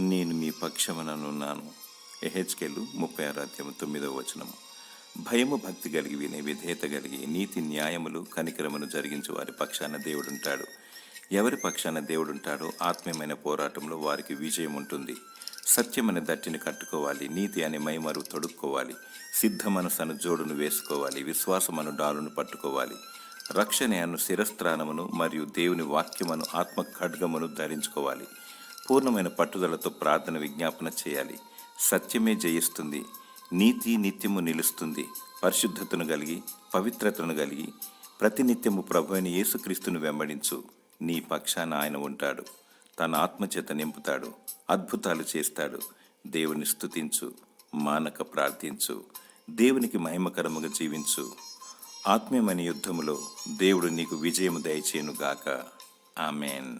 నేను మీ పక్షముననున్నాను. యెహెజ్కేలు 36:9. భయము భక్తి కలిగి వినే విధేయత కలిగి నీతి న్యాయములు కనికరమును జరిగించు వారి పక్షాన దేవుడుంటాడు. ఎవరి పక్షాన దేవుడుంటాడో ఆత్మీయమైన పోరాటంలో వారికి విజయం ఉంటుంది. సత్యమనే దట్టిని కట్టుకోవాలి, నీతి అనే మైమరు తొడుక్కోవాలి, సిద్ధ మనసను జోడును వేసుకోవాలి, విశ్వాసమను డాలును పట్టుకోవాలి, రక్షణ అను శిరస్త్రాణమును మరియు దేవుని వాక్యమను ఆత్మ ఖడ్గమును ధరించుకోవాలి. పూర్ణమైన పట్టుదలతో ప్రార్థన విజ్ఞాపన చేయాలి. సత్యమే జయిస్తుంది, నీతి నిత్యము నిలుస్తుంది. పరిశుద్ధతను కలిగి పవిత్రతను కలిగి ప్రతినిత్యము ప్రభువైన యేసుక్రీస్తును వెంబడించు. నీ పక్షాన ఆయన ఉంటాడు. తన ఆత్మచేత నింపుతాడు, అద్భుతాలు చేస్తాడు. దేవుని స్తుతించు, మానక ప్రార్థించు, దేవునికి మహిమకరముగా జీవించు. ఆత్మీయమైన యుద్ధములో దేవుడు నీకు విజయము దయచేయునుగాక. ఆమెన్.